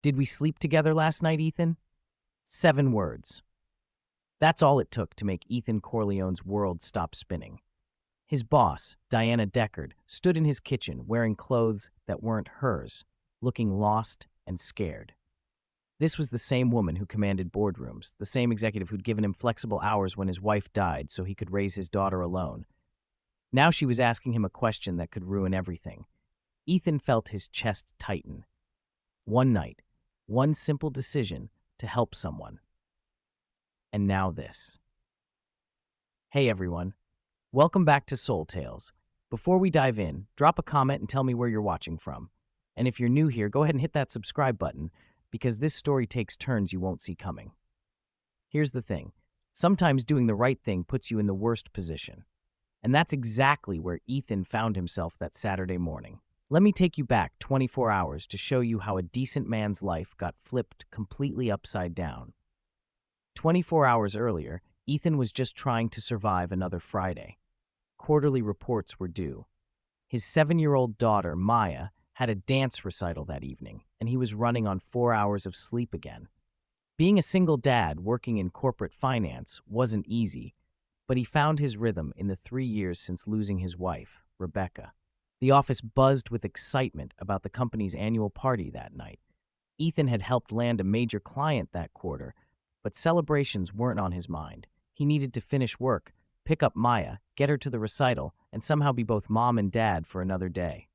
Did we sleep together last night, Ethan? 7 words. That's all it took to make Ethan Corleone's world stop spinning. His boss, Diana Deckard, stood in his kitchen wearing clothes that weren't hers, looking lost and scared. This was the same woman who commanded boardrooms, the same executive who'd given him flexible hours when his wife died so he could raise his daughter alone. Now she was asking him a question that could ruin everything. Ethan felt his chest tighten. One night, one simple decision to help someone. And now this. Hey everyone, welcome back to Soul Tales. Before we dive in, drop a comment and tell me where you're watching from. And if you're new here, go ahead and hit that subscribe button, because this story takes turns you won't see coming. Here's the thing. Sometimes doing the right thing puts you in the worst position. And that's exactly where Ethan found himself that Saturday morning. Let me take you back 24 hours to show you how a decent man's life got flipped completely upside down. 24 hours earlier, Ethan was just trying to survive another Friday. Quarterly reports were due. His 7-year-old daughter, Maya, had a dance recital that evening, and he was running on 4 hours of sleep again. Being a single dad working in corporate finance wasn't easy, but he found his rhythm in the 3 years since losing his wife, Rebecca. The office buzzed with excitement about the company's annual party that night. Ethan had helped land a major client that quarter, but celebrations weren't on his mind. He needed to finish work, pick up Maya, get her to the recital, and somehow be both mom and dad for another day.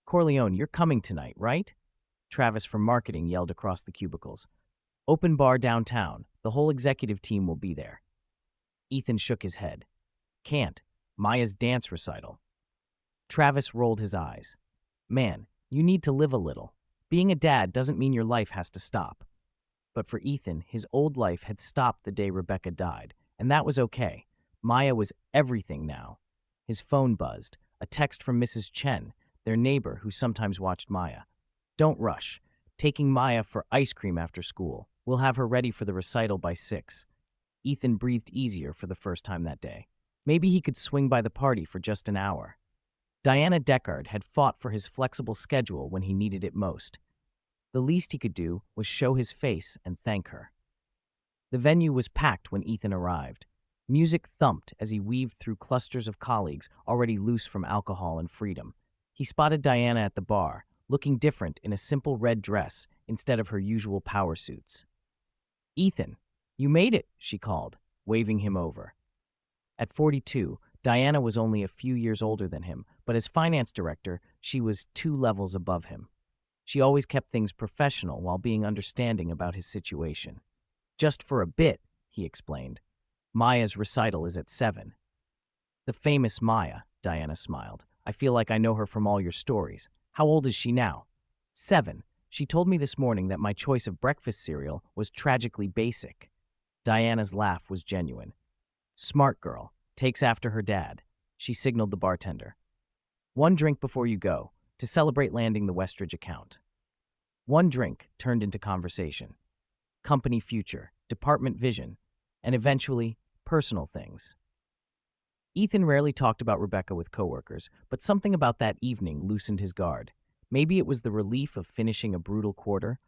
"Corleone, you're coming tonight, right?" Travis from marketing yelled across the cubicles. "Open bar downtown. The whole executive team will be there." Ethan shook his head. "Can't. Maya's dance recital." Travis rolled his eyes. "Man, you need to live a little. Being a dad doesn't mean your life has to stop." But for Ethan, his old life had stopped the day Rebecca died, and that was okay. Maya was everything now. His phone buzzed, a text from Mrs. Chen, their neighbor who sometimes watched Maya. "Don't rush. Taking Maya for ice cream after school. We'll have her ready for the recital by 6. Ethan breathed easier for the first time that day. Maybe he could swing by the party for just an hour. Diana Deckard had fought for his flexible schedule when he needed it most. The least he could do was show his face and thank her. The venue was packed when Ethan arrived. Music thumped as he weaved through clusters of colleagues already loose from alcohol and freedom. He spotted Diana at the bar, looking different in a simple red dress instead of her usual power suits. "Ethan, you made it," she called, waving him over. At 42, Diana was only a few years older than him, but as finance director, she was 2 levels above him. She always kept things professional while being understanding about his situation. "Just for a bit," he explained. "Maya's recital is at 7. "The famous Maya," Diana smiled. "I feel like I know her from all your stories. How old is she now?" 7. "She told me this morning that my choice of breakfast cereal was tragically basic." Diana's laugh was genuine. "Smart girl. Takes after her dad." She signaled the bartender. "One drink before you go, to celebrate landing the Westridge account." One drink turned into conversation. Company future, department vision, and eventually, personal things. Ethan rarely talked about Rebecca with coworkers, but something about that evening loosened his guard. Maybe it was the relief of finishing a brutal quarter.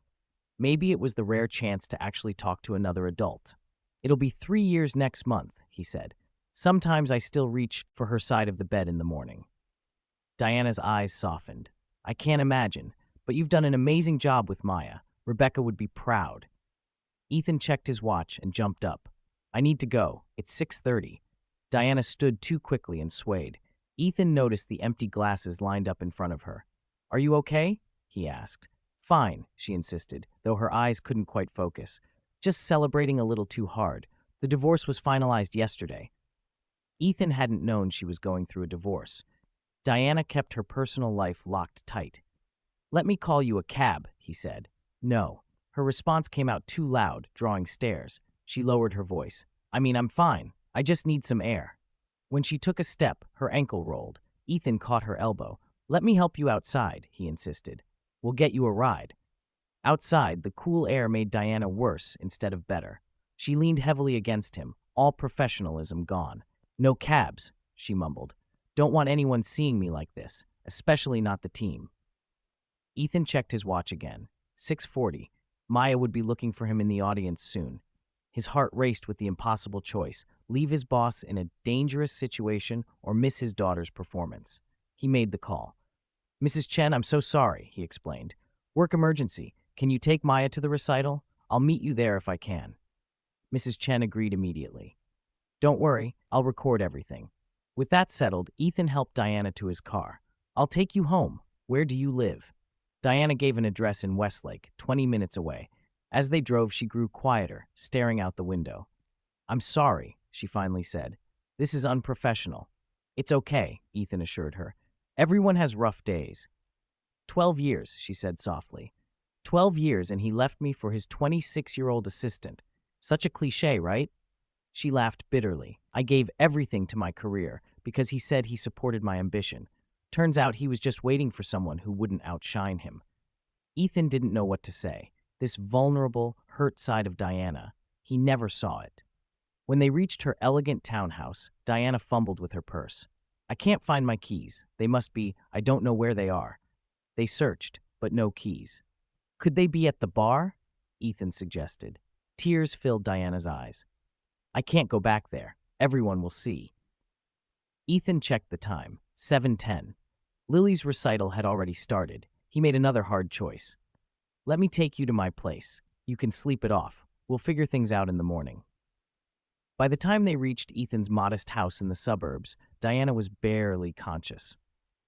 Maybe it was the rare chance to actually talk to another adult. "It'll be 3 years next month," he said. "Sometimes I still reach for her side of the bed in the morning." Diana's eyes softened. "I can't imagine, but you've done an amazing job with Maya. Rebecca would be proud." Ethan checked his watch and jumped up. "I need to go. It's 6:30. Diana stood too quickly and swayed. Ethan noticed the empty glasses lined up in front of her. "Are you okay?" he asked. "Fine," she insisted, though her eyes couldn't quite focus. "Just celebrating a little too hard. The divorce was finalized yesterday." Ethan hadn't known she was going through a divorce. Diana kept her personal life locked tight. "Let me call you a cab," he said. "No." Her response came out too loud, drawing stares. She lowered her voice. I'm fine. I just need some air." When she took a step, her ankle rolled. Ethan caught her elbow. "Let me help you outside," he insisted. "We'll get you a ride." Outside, the cool air made Diana worse instead of better. She leaned heavily against him, all professionalism gone. "No cabs," she mumbled. "Don't want anyone seeing me like this, especially not the team." Ethan checked his watch again. 6:40. Maya would be looking for him in the audience soon. His heart raced with the impossible choice: leave his boss in a dangerous situation or miss his daughter's performance. He made the call. "Mrs. Chen, I'm so sorry," he explained. "Work emergency. Can you take Maya to the recital? I'll meet you there if I can." Mrs. Chen agreed immediately. "Don't worry, I'll record everything." With that settled, Ethan helped Diana to his car. "I'll take you home. Where do you live?" Diana gave an address in Westlake, 20 minutes away. As they drove, she grew quieter, staring out the window. "I'm sorry," she finally said. "This is unprofessional." "It's okay," Ethan assured her. "Everyone has rough days." 12 years, she said softly. 12 years, and he left me for his 26-year-old assistant. Such a cliché, right? She laughed bitterly. "I gave everything to my career because he said he supported my ambition. Turns out he was just waiting for someone who wouldn't outshine him." Ethan didn't know what to say. This vulnerable, hurt side of Diana, he never saw it. When they reached her elegant townhouse, Diana fumbled with her purse. "I can't find my keys. They must be, I don't know where they are." They searched, but no keys. "Could they be at the bar?" Ethan suggested. Tears filled Diana's eyes. "I can't go back there. Everyone will see." Ethan checked the time, 7:10. Lily's recital had already started. He made another hard choice. "Let me take you to my place. You can sleep it off. We'll figure things out in the morning." By the time they reached Ethan's modest house in the suburbs, Diana was barely conscious.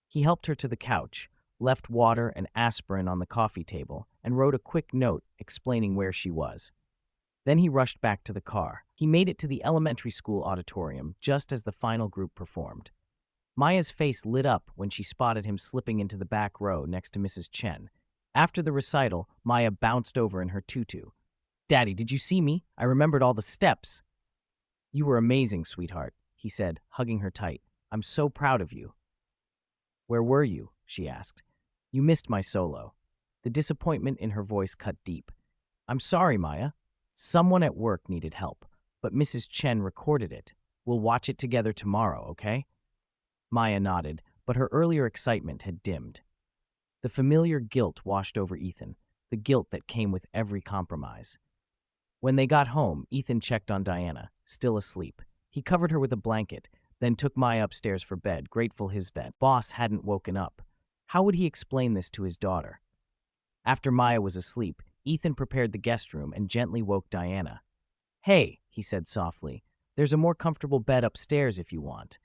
He helped her to the couch, left water and aspirin on the coffee table, and wrote a quick note explaining where she was. Then he rushed back to the car. He made it to the elementary school auditorium just as the final group performed. Maya's face lit up when she spotted him slipping into the back row next to Mrs. Chen. After the recital, Maya bounced over in her tutu. "Daddy, did you see me? I remembered all the steps." "You were amazing, sweetheart," he said, hugging her tight. "I'm so proud of you." "Where were you?" she asked. "You missed my solo." The disappointment in her voice cut deep. "I'm sorry, Maya. Someone at work needed help, but Mrs. Chen recorded it. We'll watch it together tomorrow, okay?" Maya nodded, but her earlier excitement had dimmed. The familiar guilt washed over Ethan, the guilt that came with every compromise. When they got home, Ethan checked on Diana, still asleep. He covered her with a blanket, then took Maya upstairs for bed, grateful his boss hadn't woken up. How would he explain this to his daughter? After Maya was asleep, Ethan prepared the guest room and gently woke Diana. "Hey," he said softly, "there's a more comfortable bed upstairs if you want."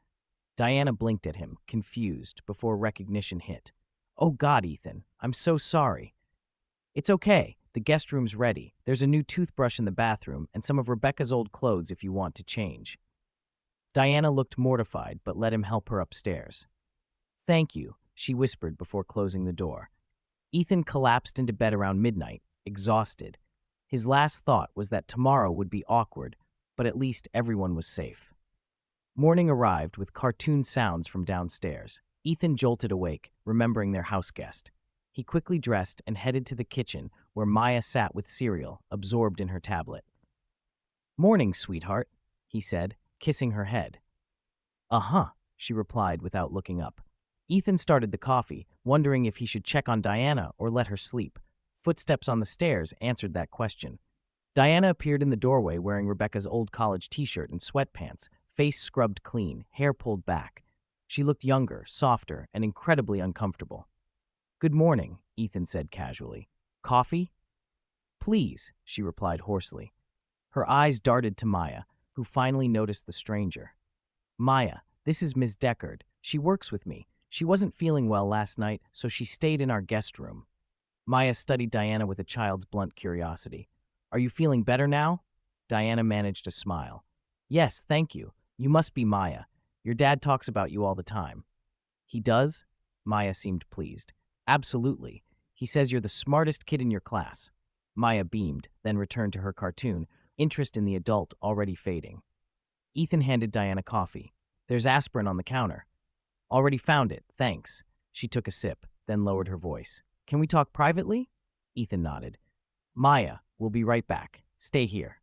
Diana blinked at him, confused, before recognition hit. "Oh God, Ethan, I'm so sorry." "It's okay. The guest room's ready. There's a new toothbrush in the bathroom and some of Rebecca's old clothes if you want to change." Diana looked mortified, but let him help her upstairs. "Thank you," she whispered before closing the door. Ethan collapsed into bed around midnight, exhausted. His last thought was that tomorrow would be awkward, but at least everyone was safe. Morning arrived with cartoon sounds from downstairs. Ethan jolted awake, remembering their house guest. He quickly dressed and headed to the kitchen, where Maya sat with cereal, absorbed in her tablet. "Morning, sweetheart," he said, kissing her head. "Uh-huh," she replied without looking up. Ethan started the coffee, wondering if he should check on Diana or let her sleep. Footsteps on the stairs answered that question. Diana appeared in the doorway wearing Rebecca's old college t-shirt and sweatpants, face scrubbed clean, hair pulled back. She looked younger, softer, and incredibly uncomfortable. "Good morning," Ethan said casually. "Coffee?" "Please," she replied hoarsely. Her eyes darted to Maya, who finally noticed the stranger. "Maya, this is Ms. Deckard. She works with me. She wasn't feeling well last night, so she stayed in our guest room." Maya studied Diana with a child's blunt curiosity. "Are you feeling better now?" Diana managed a smile. "Yes, thank you. You must be Maya. Your dad talks about you all the time." "He does?" Maya seemed pleased. "Absolutely. He says you're the smartest kid in your class." Maya beamed, then returned to her cartoon, interest in the adult already fading. Ethan handed Diana coffee. "There's aspirin on the counter." "Already found it, thanks." She took a sip, then lowered her voice. "Can we talk privately?" Ethan nodded. "Maya, we'll be right back. Stay here."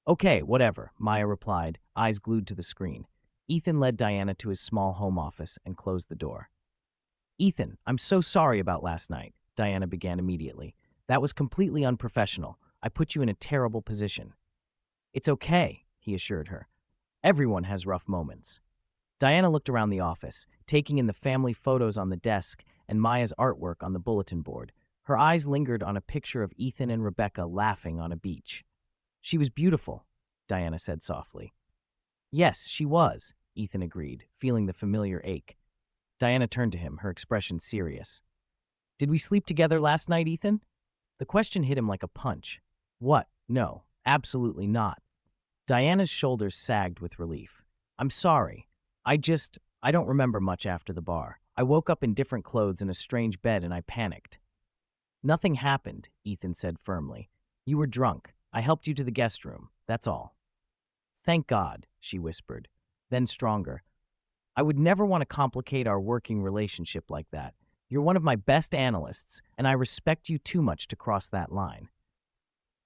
"Okay, whatever," Maya replied, eyes glued to the screen. Ethan led Diana to his small home office and closed the door. "Ethan, I'm so sorry about last night," Diana began immediately. That was completely unprofessional. I put you in a terrible position. It's okay, he assured her. Everyone has rough moments. Diana looked around the office, taking in the family photos on the desk and Maya's artwork on the bulletin board. Her eyes lingered on a picture of Ethan and Rebecca laughing on a beach. She was beautiful, Diana said softly. Yes, she was, Ethan agreed, feeling the familiar ache. Diana turned to him, her expression serious. Did we sleep together last night, Ethan? The question hit him like a punch. What? No, absolutely not. Diana's shoulders sagged with relief. I'm sorry. I don't remember much after the bar. I woke up in different clothes in a strange bed and I panicked. Nothing happened, Ethan said firmly. You were drunk. I helped you to the guest room. That's all. Thank God, she whispered. Then stronger. I would never want to complicate our working relationship like that. You're one of my best analysts, and I respect you too much to cross that line.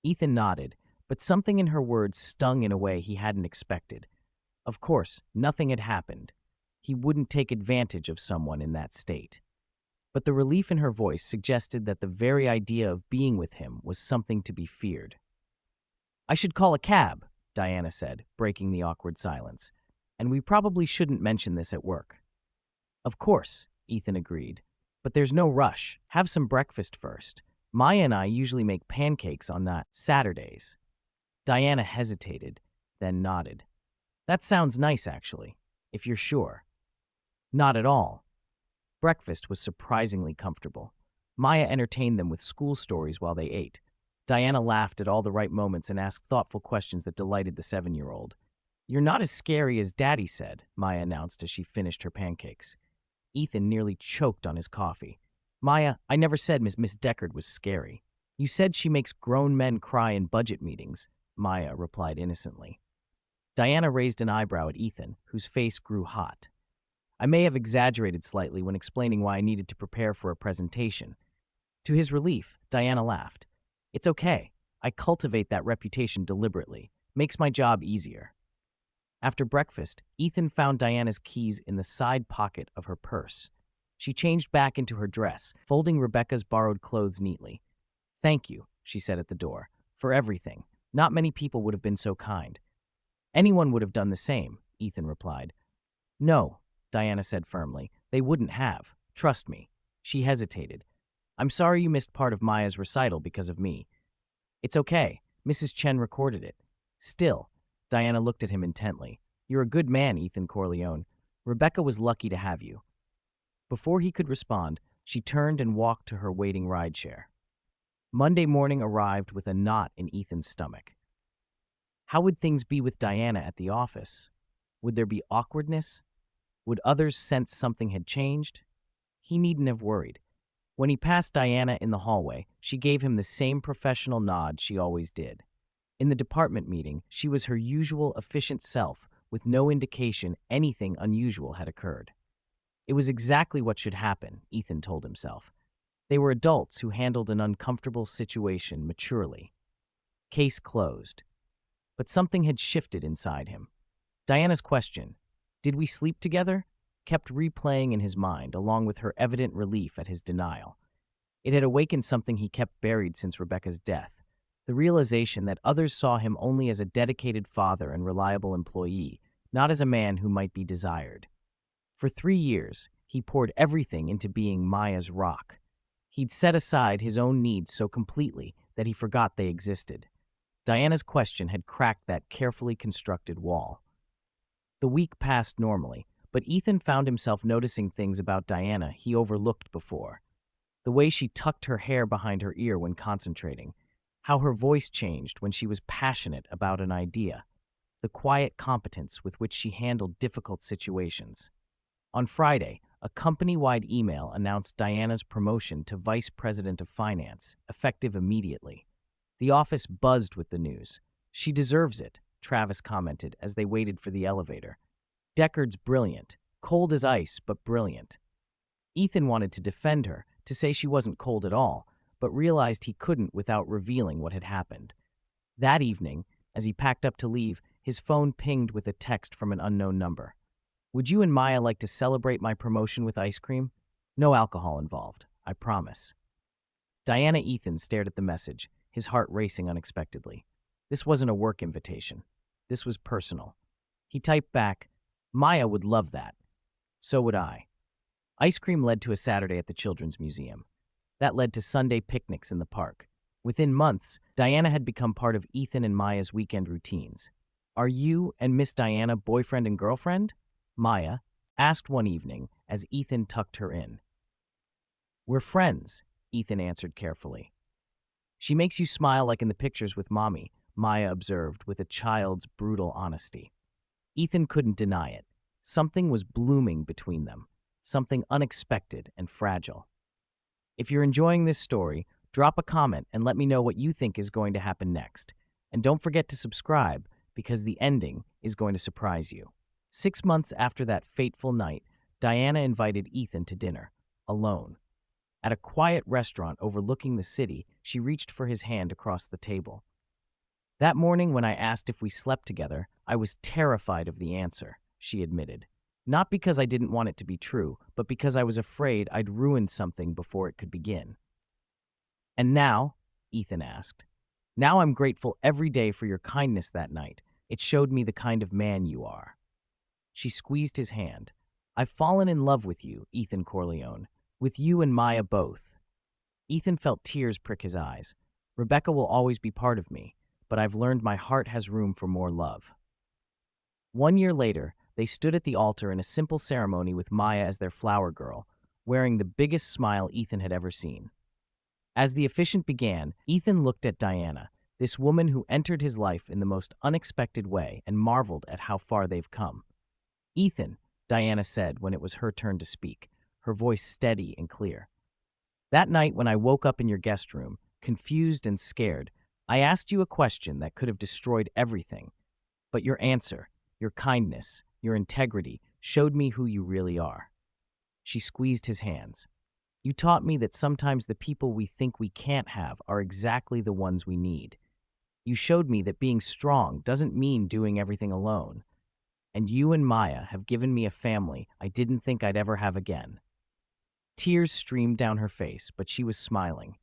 Ethan nodded, but something in her words stung in a way he hadn't expected. Of course, nothing had happened. He wouldn't take advantage of someone in that state. But the relief in her voice suggested that the very idea of being with him was something to be feared. I should call a cab, Diana said, breaking the awkward silence. And we probably shouldn't mention this at work. Of course, Ethan agreed. But there's no rush. Have some breakfast first. Maya and I usually make pancakes on Saturdays. Diana hesitated, then nodded. That sounds nice, actually, if you're sure. Not at all. Breakfast was surprisingly comfortable. Maya entertained them with school stories while they ate. Diana laughed at all the right moments and asked thoughtful questions that delighted the 7-year-old. You're not as scary as Daddy said, Maya announced as she finished her pancakes. Ethan nearly choked on his coffee. Maya, I never said Miss Deckard was scary. You said she makes grown men cry in budget meetings, Maya replied innocently. Diana raised an eyebrow at Ethan, whose face grew hot. I may have exaggerated slightly when explaining why I needed to prepare for a presentation. To his relief, Diana laughed. It's okay. I cultivate that reputation deliberately. Makes my job easier. After breakfast, Ethan found Diana's keys in the side pocket of her purse. She changed back into her dress, folding Rebecca's borrowed clothes neatly. Thank you, she said at the door, for everything. Not many people would have been so kind. Anyone would have done the same, Ethan replied. No, Diana said firmly. They wouldn't have. Trust me. She hesitated. I'm sorry you missed part of Maya's recital because of me. It's okay. Mrs. Chen recorded it. Still, Diana looked at him intently. You're a good man, Ethan Corleone. Rebecca was lucky to have you. Before he could respond, she turned and walked to her waiting rideshare. Monday morning arrived with a knot in Ethan's stomach. How would things be with Diana at the office? Would there be awkwardness? Would others sense something had changed? He needn't have worried. When he passed Diana in the hallway, she gave him the same professional nod she always did. In the department meeting, she was her usual efficient self, with no indication anything unusual had occurred. It was exactly what should happen, Ethan told himself. They were adults who handled an uncomfortable situation maturely. Case closed. But something had shifted inside him. Diana's question, "Did we sleep together?" kept replaying in his mind, along with her evident relief at his denial. It had awakened something he kept buried since Rebecca's death, the realization that others saw him only as a dedicated father and reliable employee, not as a man who might be desired. For 3 years, he poured everything into being Maya's rock. He'd set aside his own needs so completely that he forgot they existed. Diana's question had cracked that carefully constructed wall. The week passed normally, but Ethan found himself noticing things about Diana he overlooked before. The way she tucked her hair behind her ear when concentrating, how her voice changed when she was passionate about an idea, the quiet competence with which she handled difficult situations. On Friday, a company-wide email announced Diana's promotion to Vice President of Finance, effective immediately. The office buzzed with the news. She deserves it, Travis commented as they waited for the elevator. Deckard's brilliant, cold as ice, but brilliant. Ethan wanted to defend her, to say she wasn't cold at all, but realized he couldn't without revealing what had happened. That evening, as he packed up to leave, his phone pinged with a text from an unknown number. Would you and Maya like to celebrate my promotion with ice cream? No alcohol involved, I promise. Diana Ethan stared at the message, his heart racing unexpectedly. This wasn't a work invitation. This was personal. He typed back, Maya would love that. So would I. Ice cream led to a Saturday at the Children's Museum. That led to Sunday picnics in the park. Within months, Diana had become part of Ethan and Maya's weekend routines. Are you and Miss Diana boyfriend and girlfriend? Maya asked one evening as Ethan tucked her in. We're friends, Ethan answered carefully. She makes you smile like in the pictures with Mommy, Maya observed with a child's brutal honesty. Ethan couldn't deny it. Something was blooming between them, something unexpected and fragile. If you're enjoying this story, drop a comment and let me know what you think is going to happen next. And don't forget to subscribe because the ending is going to surprise you. 6 months after that fateful night, Diana invited Ethan to dinner, alone. At a quiet restaurant overlooking the city, she reached for his hand across the table. That morning when I asked if we slept together, I was terrified of the answer, she admitted. Not because I didn't want it to be true, but because I was afraid I'd ruined something before it could begin. And now? Ethan asked. Now I'm grateful every day for your kindness that night. It showed me the kind of man you are. She squeezed his hand. I've fallen in love with you, Ethan Corleone. With you and Maya both. Ethan felt tears prick his eyes. Rebecca will always be part of me, but I've learned my heart has room for more love. 1 year later, they stood at the altar in a simple ceremony with Maya as their flower girl, wearing the biggest smile Ethan had ever seen. As the officiant began, Ethan looked at Diana, this woman who entered his life in the most unexpected way, and marveled at how far they've come. Ethan, Diana said when it was her turn to speak, her voice steady and clear. That night when I woke up in your guest room, confused and scared, I asked you a question that could have destroyed everything. But your answer, your kindness, your integrity, showed me who you really are. She squeezed his hands. You taught me that sometimes the people we think we can't have are exactly the ones we need. You showed me that being strong doesn't mean doing everything alone. And you and Maya have given me a family I didn't think I'd ever have again. Tears streamed down her face, but she was smiling.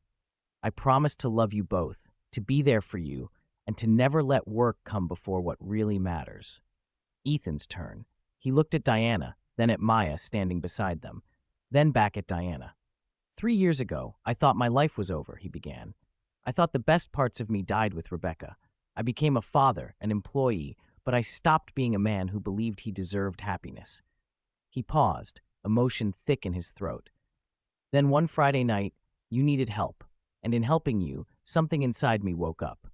I promised to love you both, to be there for you, and to never let work come before what really matters. Ethan's turn. He looked at Diana, then at Maya standing beside them, then back at Diana. 3 years ago, I thought my life was over, he began. I thought the best parts of me died with Rebecca. I became a father, an employee, but I stopped being a man who believed he deserved happiness. He paused, emotion thick in his throat. Then one Friday night, you needed help, and in helping you, something inside me woke up.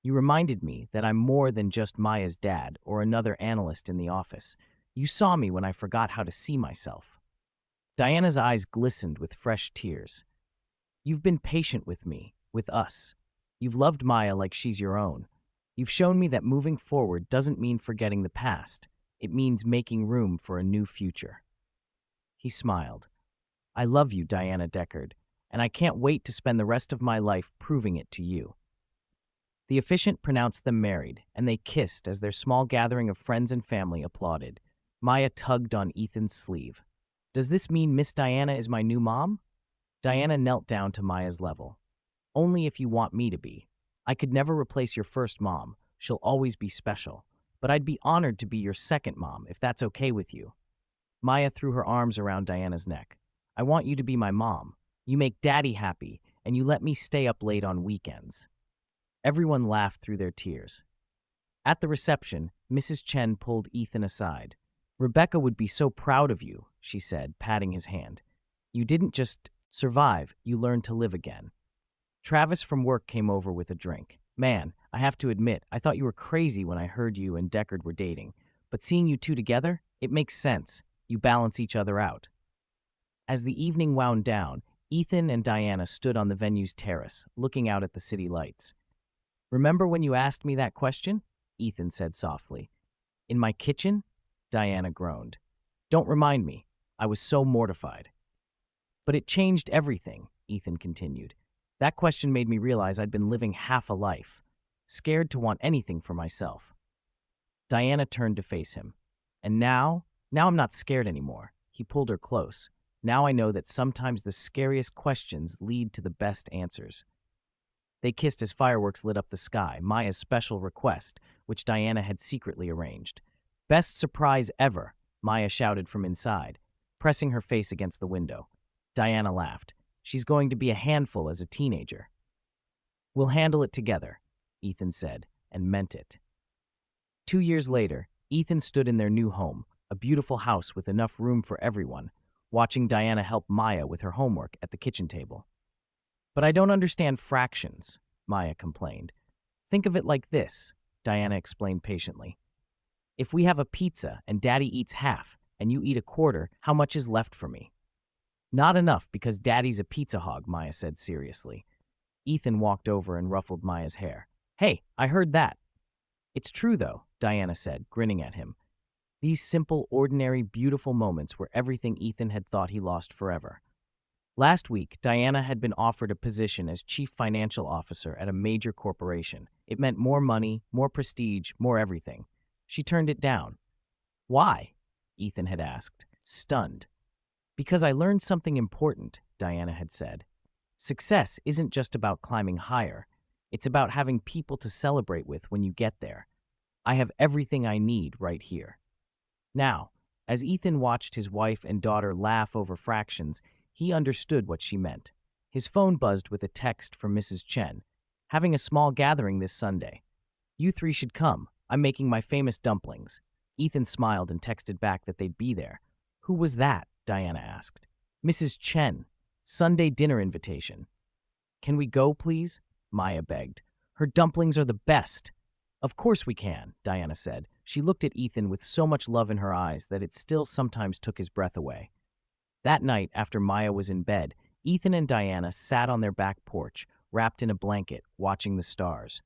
You reminded me that I'm more than just Maya's dad or another analyst in the office. You saw me when I forgot how to see myself. Diana's eyes glistened with fresh tears. You've been patient with me, with us. You've loved Maya like she's your own. You've shown me that moving forward doesn't mean forgetting the past. It means making room for a new future. He smiled. I love you, Diana Deckard, and I can't wait to spend the rest of my life proving it to you. The officiant pronounced them married, and they kissed as their small gathering of friends and family applauded. Maya tugged on Ethan's sleeve. Does this mean Miss Diana is my new mom? Diana knelt down to Maya's level. Only if you want me to be. I could never replace your first mom. She'll always be special. But I'd be honored to be your second mom, if that's okay with you. Maya threw her arms around Diana's neck. I want you to be my mom. You make Daddy happy, and you let me stay up late on weekends. Everyone laughed through their tears. At the reception, Mrs. Chen pulled Ethan aside. Rebecca would be so proud of you, she said, patting his hand. You didn't just survive, you learned to live again. Travis from work came over with a drink. Man, I have to admit, I thought you were crazy when I heard you and Deckard were dating. But seeing you two together, it makes sense. You balance each other out. As the evening wound down, Ethan and Diana stood on the venue's terrace, looking out at the city lights. Remember when you asked me that question? Ethan said softly. In my kitchen? Diana groaned. Don't remind me. I was so mortified. But it changed everything, Ethan continued. That question made me realize I'd been living half a life, scared to want anything for myself. Diana turned to face him. And now I'm not scared anymore. He pulled her close. Now I know that sometimes the scariest questions lead to the best answers. They kissed as fireworks lit up the sky, Maya's special request, which Diana had secretly arranged. Best surprise ever, Maya shouted from inside, pressing her face against the window. Diana laughed. She's going to be a handful as a teenager. We'll handle it together, Ethan said, and meant it. 2 years later, Ethan stood in their new home, a beautiful house with enough room for everyone, watching Diana help Maya with her homework at the kitchen table. But I don't understand fractions, Maya complained. Think of it like this, Diana explained patiently. If we have a pizza and Daddy eats half and you eat a quarter, how much is left for me? Not enough because Daddy's a pizza hog, Maya said seriously. Ethan walked over and ruffled Maya's hair. Hey, I heard that. It's true though, Diana said, grinning at him. These simple, ordinary, beautiful moments were everything Ethan had thought he lost forever. Last week, Diana had been offered a position as chief financial officer at a major corporation. It meant more money, more prestige, more everything. She turned it down. Why? Ethan had asked, stunned. Because I learned something important, Diana had said. Success isn't just about climbing higher. It's about having people to celebrate with when you get there. I have everything I need right here. Now, as Ethan watched his wife and daughter laugh over fractions, he understood what she meant. His phone buzzed with a text from Mrs. Chen. Having a small gathering this Sunday. You three should come. I'm making my famous dumplings. Ethan smiled and texted back that they'd be there. Who was that? Diana asked. Mrs. Chen. Sunday dinner invitation. Can we go, please? Maya begged. Her dumplings are the best. Of course we can, Diana said. She looked at Ethan with so much love in her eyes that it still sometimes took his breath away. That night, after Maya was in bed, Ethan and Diana sat on their back porch, wrapped in a blanket, watching the stars.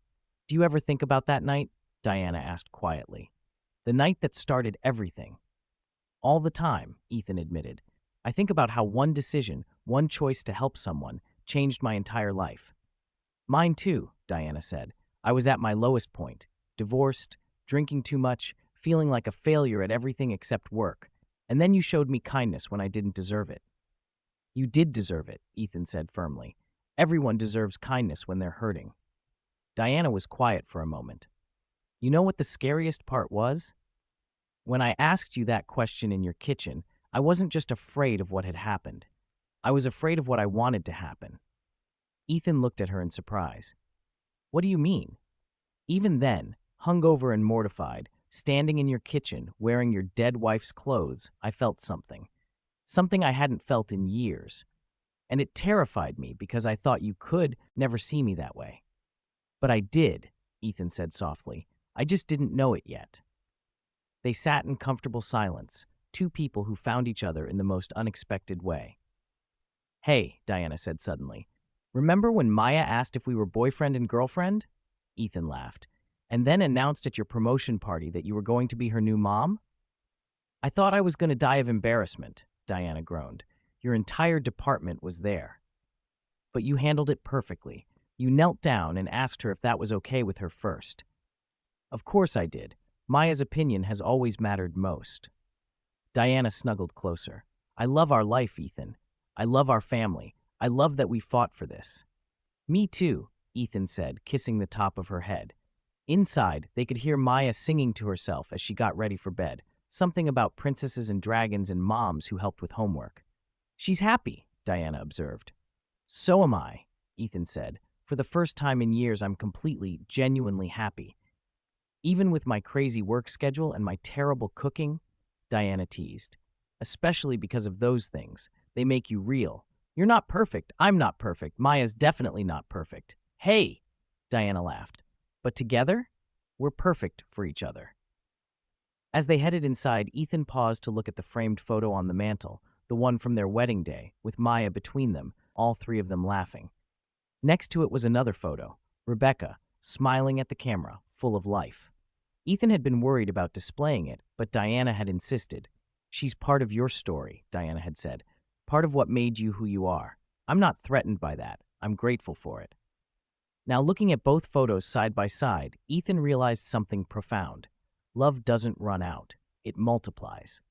Do you ever think about that night? Diana asked quietly. The night that started everything. All the time, Ethan admitted. I think about how one decision, one choice to help someone, changed my entire life. Mine too, Diana said. I was at my lowest point, divorced, drinking too much, feeling like a failure at everything except work. And then you showed me kindness when I didn't deserve it. You did deserve it, Ethan said firmly. Everyone deserves kindness when they're hurting. Diana was quiet for a moment. You know what the scariest part was? When I asked you that question in your kitchen, I wasn't just afraid of what had happened. I was afraid of what I wanted to happen. Ethan looked at her in surprise. What do you mean? Even then, hungover and mortified, standing in your kitchen, wearing your dead wife's clothes, I felt something. Something I hadn't felt in years. And it terrified me because I thought you could never see me that way. But I did, Ethan said softly. I just didn't know it yet. They sat in comfortable silence, two people who found each other in the most unexpected way. Hey, Diana said suddenly. Remember when Maya asked if we were boyfriend and girlfriend? Ethan laughed. And then announced at your promotion party that you were going to be her new mom? I thought I was going to die of embarrassment, Diana groaned. Your entire department was there. But you handled it perfectly. You knelt down and asked her if that was okay with her first. Of course I did. Maya's opinion has always mattered most. Diana snuggled closer. I love our life, Ethan. I love our family. I love that we fought for this. Me too, Ethan said, kissing the top of her head. Inside, they could hear Maya singing to herself as she got ready for bed, something about princesses and dragons and moms who helped with homework. She's happy, Diana observed. So am I, Ethan said. For the first time in years, I'm completely, genuinely happy. Even with my crazy work schedule and my terrible cooking, Diana teased. Especially because of those things. They make you real. You're not perfect. I'm not perfect. Maya's definitely not perfect. Hey, Diana laughed. But together, we're perfect for each other. As they headed inside, Ethan paused to look at the framed photo on the mantel, the one from their wedding day, with Maya between them, all three of them laughing. Next to it was another photo, Rebecca, smiling at the camera, full of life. Ethan had been worried about displaying it, but Diana had insisted. She's part of your story, Diana had said. Part of what made you who you are. I'm not threatened by that. I'm grateful for it. Now, looking at both photos side by side, Ethan realized something profound. Love doesn't run out. It multiplies.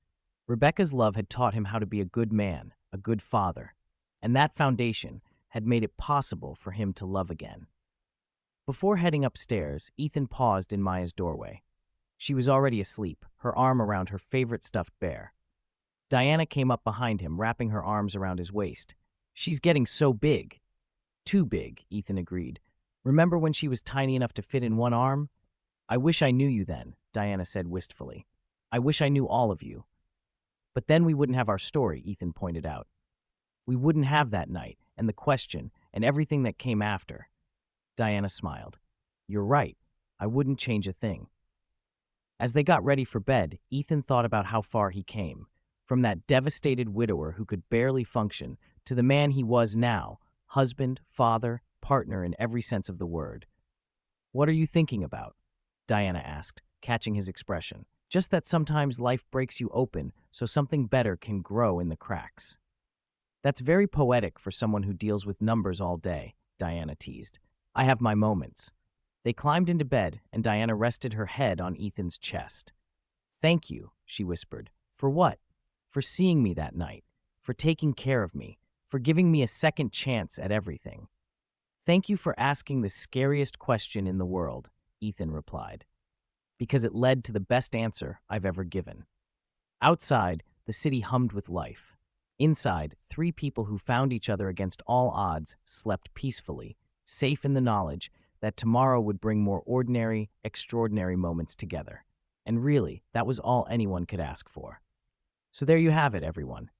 Rebecca's love had taught him how to be a good man, a good father, and that foundation had made it possible for him to love again. Before heading upstairs, Ethan paused in Maya's doorway. She was already asleep, her arm around her favorite stuffed bear. Diana came up behind him, wrapping her arms around his waist. "She's getting so big." "Too big," Ethan agreed. "Remember when she was tiny enough to fit in one arm?" "I wish I knew you then," Diana said wistfully. "I wish I knew all of you." "But then we wouldn't have our story," Ethan pointed out. "We wouldn't have that night, and the question, and everything that came after." Diana smiled. "You're right. I wouldn't change a thing." As they got ready for bed, Ethan thought about how far he came, from that devastated widower who could barely function to the man he was now, husband, father, partner in every sense of the word. "What are you thinking about?" Diana asked, catching his expression. "Just that sometimes life breaks you open so something better can grow in the cracks." "That's very poetic for someone who deals with numbers all day," Diana teased. "I have my moments." They climbed into bed, and Diana rested her head on Ethan's chest. "Thank you," she whispered. "For what?" "For seeing me that night, for taking care of me, for giving me a second chance at everything." "Thank you for asking the scariest question in the world," Ethan replied, "because it led to the best answer I've ever given." Outside, the city hummed with life. Inside, three people who found each other against all odds slept peacefully, safe in the knowledge that tomorrow would bring more ordinary, extraordinary moments together. And really, that was all anyone could ask for. So there you have it, everyone.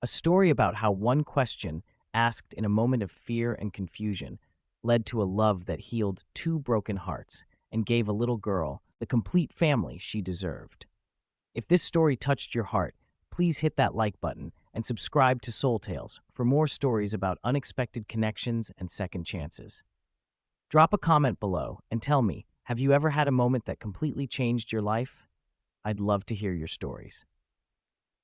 A story about how one question, asked in a moment of fear and confusion, led to a love that healed two broken hearts and gave a little girl the complete family she deserved. If this story touched your heart, please hit that like button and subscribe to Soul Tales for more stories about unexpected connections and second chances. Drop a comment below and tell me, have you ever had a moment that completely changed your life? I'd love to hear your stories.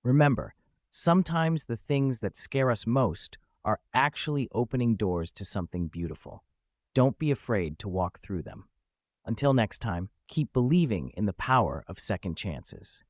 Remember, sometimes the things that scare us most are actually opening doors to something beautiful. Don't be afraid to walk through them. Until next time, keep believing in the power of second chances.